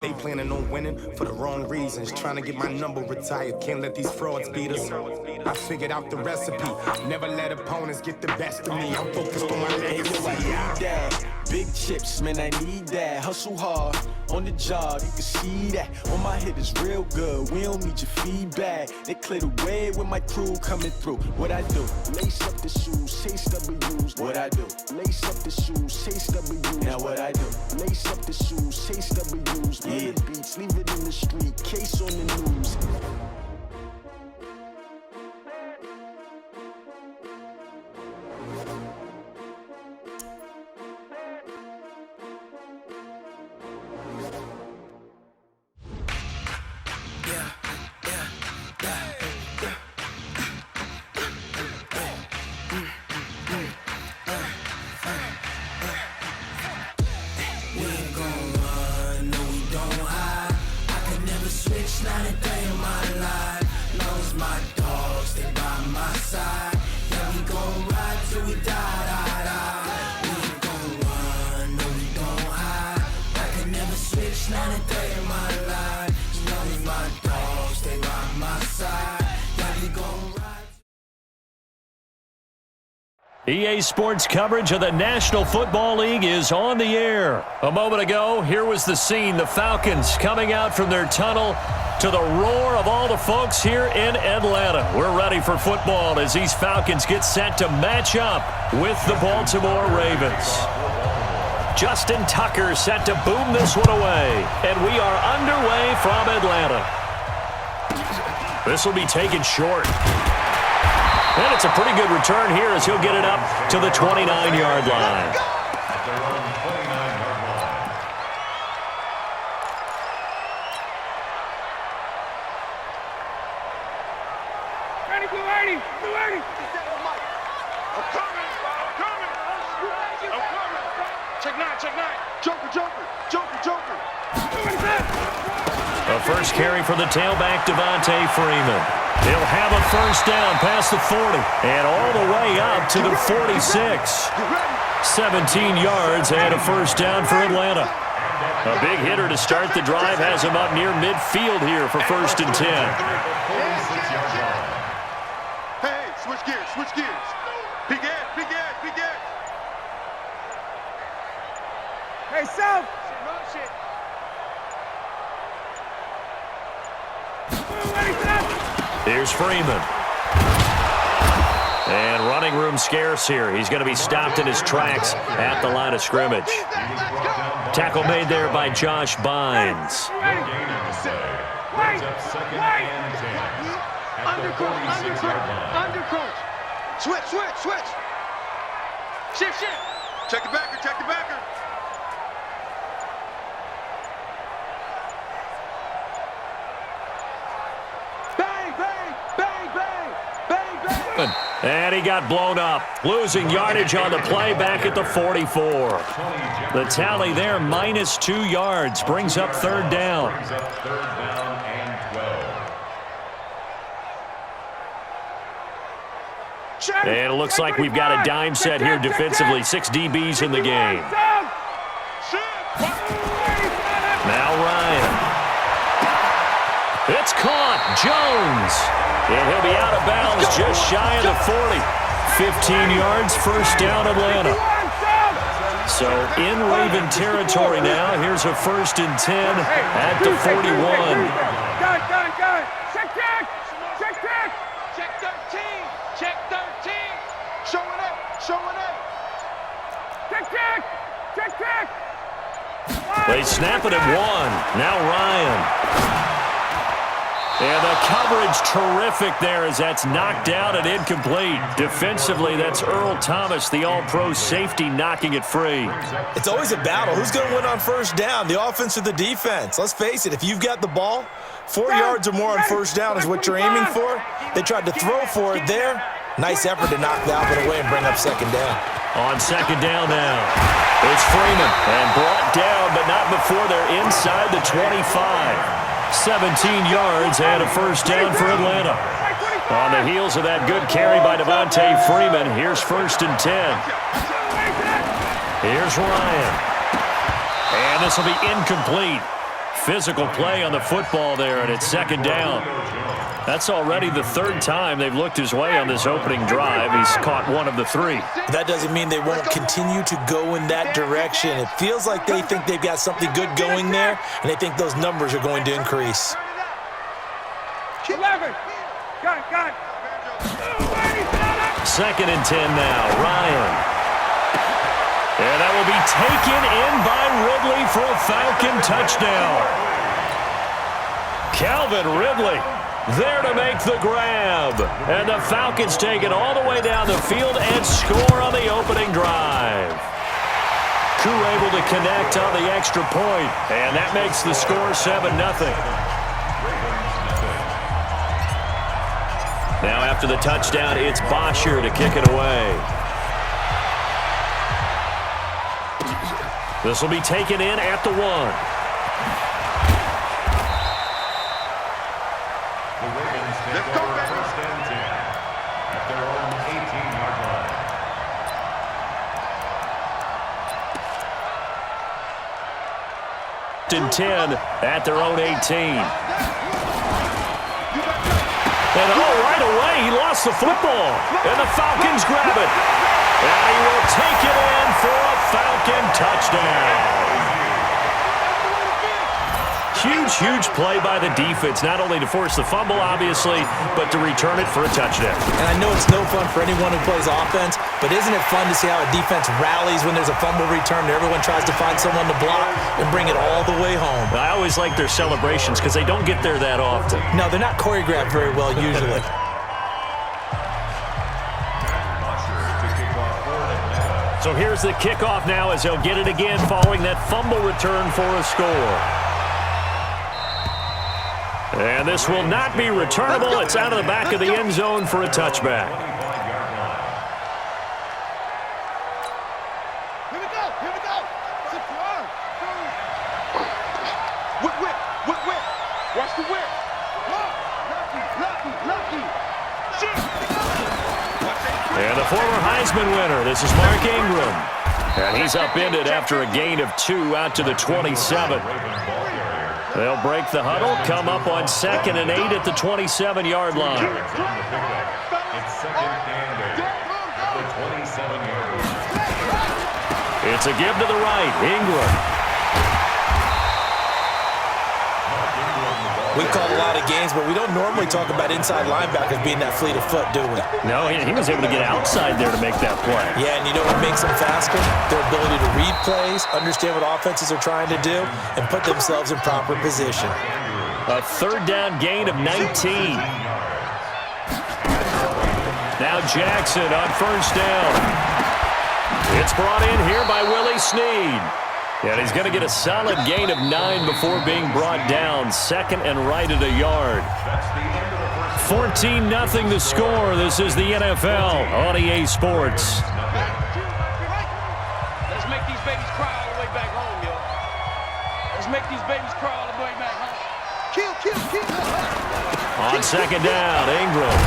They planning on winning for the wrong reasons. Trying to get my number retired. Can't let these frauds beat us. I figured out the recipe. Never let opponents get the best of me. I'm focused on my legacy. Big chips, man, I need that. Hustle hard on the job, you can see that. On my hit is real good. We don't need your feedback. They clear the way with my crew coming through. What I do? Lace up the shoes, chase W's. What I do? Lace up the shoes, chase W's. Now what I do? Lace up the shoes, chase W's. Yeah. The beats, leave it in the street. Case on the news. Not a day in my life, long as my dogs, they by my side. Yeah, we gon' ride till we die. We ain't gon' run, no we don't hide. I can never switch, not a day in my life. Long as my dogs, they by my side. Yeah, we gon' ride. EA Sports coverage of the National Football League is on the air. A moment ago, here was the scene. The Falcons coming out from their tunnel to the roar of all the folks here in Atlanta. We're ready for football as these Falcons get set to match up with the Baltimore Ravens. Justin Tucker set to boom this one away. And we are underway from Atlanta. This will be taken short. And it's a pretty good return here as he'll get it up to the 29-yard line. A first carry for the tailback, Devontae Freeman. He'll have a first down past the 40 and all the way up to the 46. 17 yards and a first down for Atlanta. A big hitter to start the drive has him up near midfield here for first and 10. Hey, switch gears. Big Ed. Hey, South. Here's Freeman. And running room scarce here. He's going to be stopped in his tracks at the line of scrimmage. Tackle made there by Josh Bynes. Undercoach. Switch. Shift. Check the backer. And he got blown up, losing yardage on the play back at the 44. The tally there, -2 yards, brings up third down. And it looks like we've got a dime set here defensively. 6 DBs in the game. Now Ryan. It's caught. Jones. And he'll be out of bounds just shy of the 40. 15 yards, first down Atlanta. So in Raven territory now. Here's a first and 10 at the 41. Done. Check. Check 13. Showing up. Check. They snap it at 1. Now Ryan. And the coverage terrific there as that's knocked down and incomplete. Defensively, that's Earl Thomas, the all-pro safety, knocking it free. It's always a battle. Who's going to win on first down, the offense or the defense? Let's face it, if you've got the ball, 4 yards or more on first down is what you're aiming for. They tried to throw for it there. Nice effort to knock that one away and bring up second down. On second down now, it's Freeman. And brought down, but not before they're inside the 25. 17 yards and a first down for Atlanta. On the heels of that good carry by Devontae Freeman, here's first and 10. Here's Ryan. And this will be incomplete. Physical play on the football there, and it's second down. That's already the third time they've looked his way on this opening drive. He's caught one of the three. That doesn't mean they won't continue to go in that direction. It feels like they think they've got something good going there, and they think those numbers are going to increase. 11. Got it. Second and 10 now. Ryan. And that will be taken in by Ridley for a Falcon touchdown. Calvin Ridley there to make the grab. And the Falcons take it all the way down the field and score on the opening drive. Koo able to connect on the extra point, and that makes the score 7-0. Now after the touchdown, it's Bosher to kick it away. This will be taken in at the 1. The Ravens take over first and 10 at their own 18-yard line. And 10 at their own 18. And right away, he lost the football. And the Falcons grab it. And he will take it in for a Falcon touchdown. Huge play by the defense, not only to force the fumble, obviously, but to return it for a touchdown. And I know it's no fun for anyone who plays offense, but isn't it fun to see how a defense rallies when there's a fumble return and everyone tries to find someone to block and bring it all the way home? I always like their celebrations because they don't get there that often. No, they're not choreographed very well usually. So here's the kickoff now as they'll get it again following that fumble return for a score. And this will not be returnable. It's out of the back of the end zone for a touchback. Here we go. Whip. Watch the whip. Lucky. And the former Heisman winner, this is Mark Ingram. And he's upended after a gain of 2 out to the 27. They'll break the huddle, come up on 2nd and 8 at the 27-yard line. It's second and 8 at the 27-yard line. It's a give to the right, Ingram. We call a lot of games, but we don't normally talk about inside linebackers being that fleet of foot, do we? No, he was able to get outside there to make that play. Yeah, and you know what makes them faster? Their ability to read plays, understand what offenses are trying to do, and put themselves in proper position. A third down gain of 19. Now Jackson on first down. It's brought in here by Willie Snead. And he's going to get a solid gain of 9 before being brought down. 2nd and right at a yard. 14-0 the score. This is the NFL on EA Sports. Let's make these babies cry all the way back home, yo. Let's make these babies cry all the way back home. Kill. On second down, Ingram.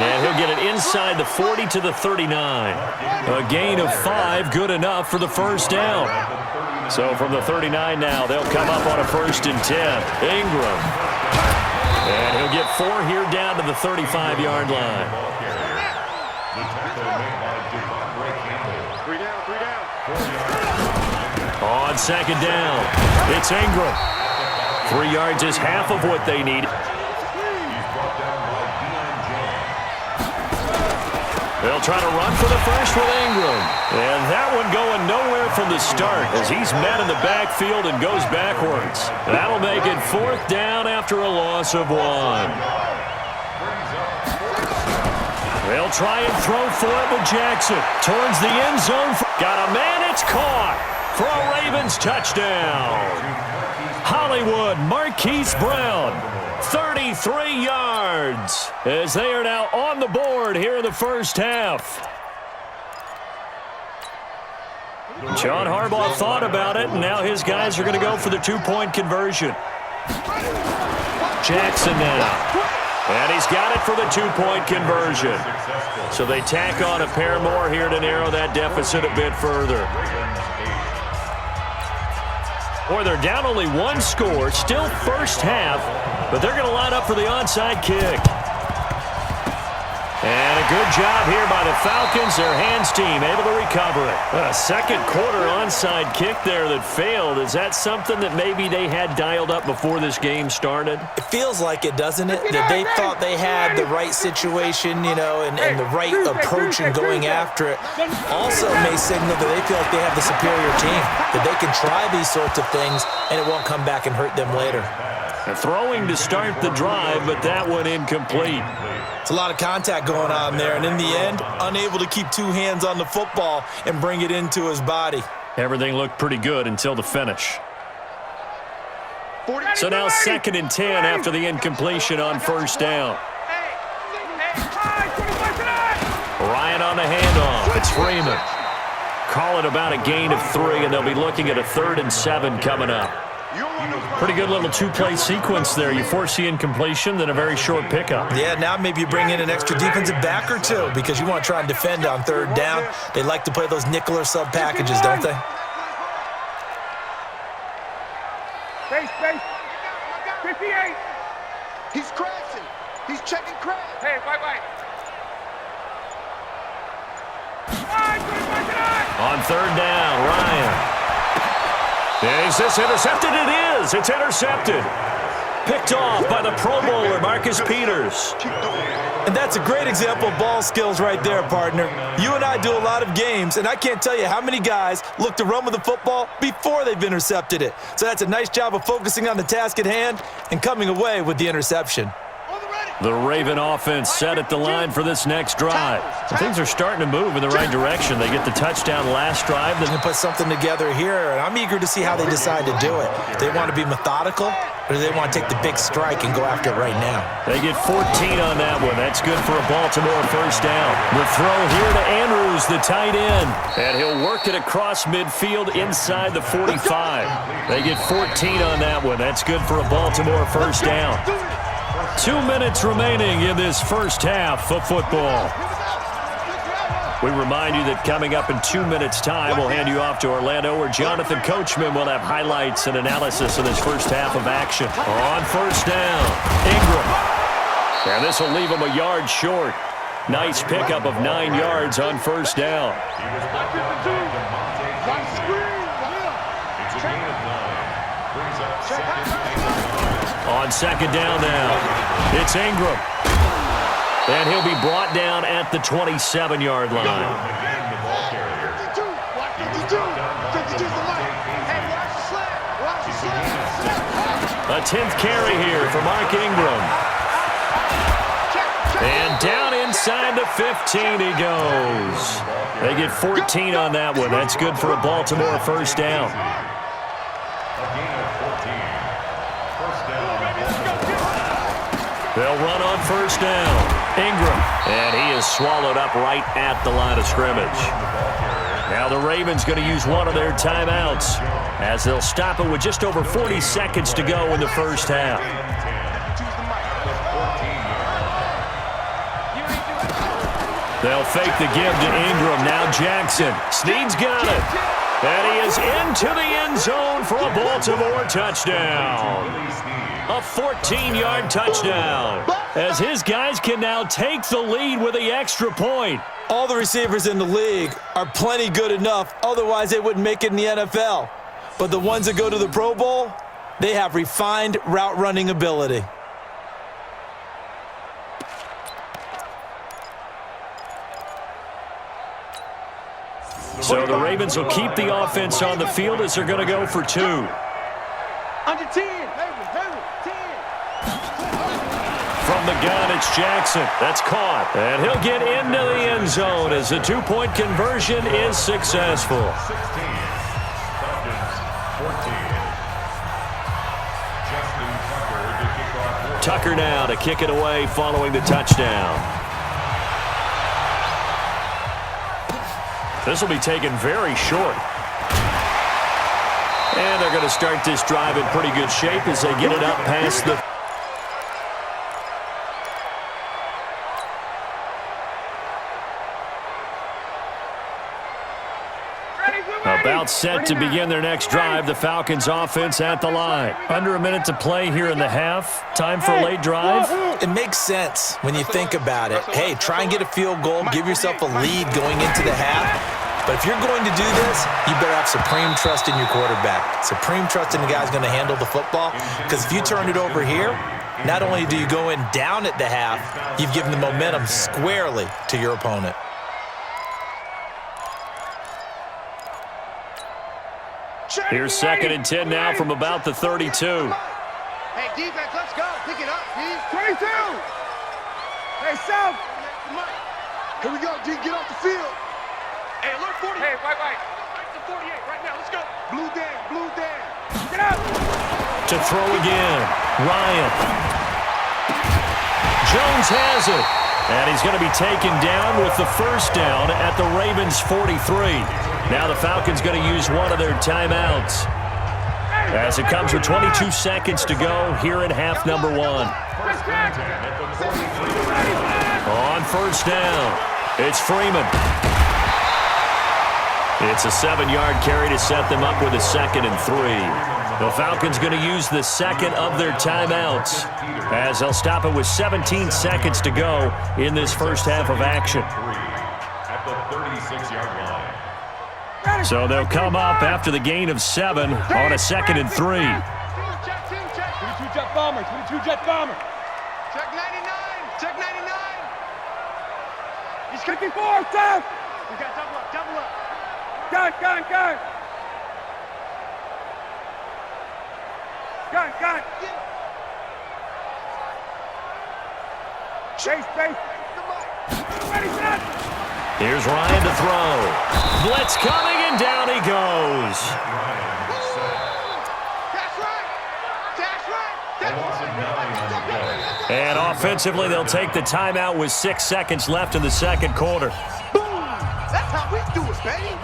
And he'll get it inside the 40 to the 39. A gain of 5, good enough for the first down. So from the 39 now, they'll come up on a 1st and 10. Ingram. And he'll get 4 here down to the 35-yard line. On second down, it's Ingram. 3 yards is half of what they need. They'll try to run for the first with Ingram. And that one going nowhere from the start as he's met in the backfield and goes backwards. That'll make it 4th down after a loss of 1. They'll try and throw for it with Jackson. Towards the end zone. Got a man, it's caught for a Ravens touchdown. Hollywood Marquise Brown. 33 yards as they are now on the board here in the first half. John Harbaugh thought about it, and now his guys are going to go for the 2-point conversion. Jackson now. And he's got it for the 2-point conversion. So they tack on a pair more here to narrow that deficit a bit further. Or they're down only one score, still first half, but they're going to line up for the onside kick. And a good job here by the Falcons. Their hands team able to recover it. A second quarter onside kick there that failed. Is that something that maybe they had dialed up before this game started? It feels like it, doesn't it? That they thought they had the right situation, you know, and the right approach in going after it. Also may signal that they feel like they have the superior team, that they can try these sorts of things and it won't come back and hurt them later. Throwing to start the drive, but that one incomplete. It's a lot of contact going on there, and in the end, unable to keep two hands on the football and bring it into his body. Everything looked pretty good until the finish. So now 2nd and 10 after the incompletion on first down. Ryan on the handoff. It's Freeman. Call it about a gain of 3, and they'll be looking at a 3rd and 7 coming up. Pretty good little two-play sequence there. You force the incompletion, then a very short pickup. Yeah, now maybe you bring in an extra defensive back or two because you want to try and defend on 3rd down. They like to play those nickel or sub packages, don't they? Space. 58. He's crashing. He's checking crash. Hey, white. On 3rd down, Ryan. Is this intercepted? It is. It's intercepted. Picked off by the Pro Bowler, Marcus Peters. And that's a great example of ball skills right there, partner. You and I do a lot of games, and I can't tell you how many guys look to run with the football before they've intercepted it. So that's a nice job of focusing on the task at hand and coming away with the interception. The Raven offense set at the line for this next drive. Things are starting to move in the right direction. They get the touchdown last drive. They put something together here, and I'm eager to see how they decide to do it. Do they want to be methodical, or do they want to take the big strike and go after it right now? They get 14 on that one. That's good for a Baltimore first down. The throw here to Andrews, the tight end. And he'll work it across midfield inside the 45. They get 14 on that one. That's good for a Baltimore first down. 2 minutes remaining in this first half of football. We remind you that coming up in 2 minutes' time, we'll hand you off to Orlando, where Jonathan Coachman will have highlights and analysis of this first half of action. On first down, Ingram. And this will leave him a yard short. Nice pickup of 9 yards on first down. On second down now, it's Ingram. And he'll be brought down at the 27-yard line. A 10th carry here for Mark Ingram. And down inside the 15 he goes. They get 14 on that one. That's good for a Baltimore first down. They'll run on first down. Ingram. And he is swallowed up right at the line of scrimmage. Now the Ravens going to use one of their timeouts as they'll stop it with just over 40 seconds to go in the first half. They'll fake the give to Ingram. Now Jackson. Snead's got it. And he is into the end zone for a Baltimore touchdown. A 14-yard touchdown, as his guys can now take the lead with the extra point. All the receivers in the league are plenty good enough, otherwise they wouldn't make it in the NFL. But the ones that go to the Pro Bowl, they have refined route running ability. So the Ravens will keep the offense on the field as they're going to go for 2. Under 10. From the gun, it's Jackson. That's caught. And he'll get into the end zone as the 2-point conversion is successful. 16, Tucker now to kick it away following the touchdown. This will be taken very short. And they're going to start this drive in pretty good shape as they get it up past the... About set to begin their next drive. The Falcons offense at the line. Under a minute to play here in the half. Time for a late drive. It makes sense when you think about it. Hey, try and get a field goal. Give yourself a lead going into the half. But if you're going to do this, you better have supreme trust in your quarterback. Supreme trust in the guy's going to handle the football. Because if you turn it over here, not only do you go in down at the half, you've given the momentum squarely to your opponent. Here's 2nd and 10 now from about the 32. Hey, defense, let's go. Pick it up, D. 22. Hey, South. Here we go, D. Get off the field. Hey, alert 40. Hey, white. Back to 48 right now. Let's go. Blue Dan. Get out. To throw again. Ryan. Jones has it. And he's going to be taken down with the first down at the Ravens' 43. Now the Falcons going to use one of their timeouts as it comes with 22 seconds to go here in half number 1. On first down, it's Freeman. It's a 7-yard carry to set them up with a 2nd and 3. The Falcons going to use the second of their timeouts as they'll stop it with 17 seconds to go in this first half of action. At the 36-yard line. So they'll come up after the gain of 7 on a 2nd and 3. 22 jet bomber. Check 99. He's 54, South. We got double up. Gun. Chase. Ready, set. Here's Ryan to throw. Blitz coming, and down he goes. That's right. And offensively, they'll take the timeout with 6 seconds left in the second quarter. Boom. That's how we do it, baby.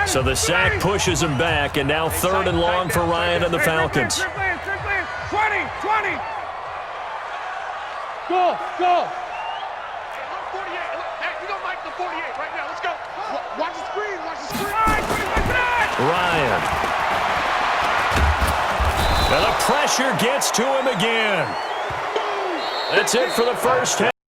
So the sack pushes him back, and now 3rd and long for Ryan and the Falcons. 20. Go. Hey, look, 48. Hey, you don't like the 48 right now. Let's go. Watch the screen. Ryan. And the pressure gets to him again. That's it for the first half.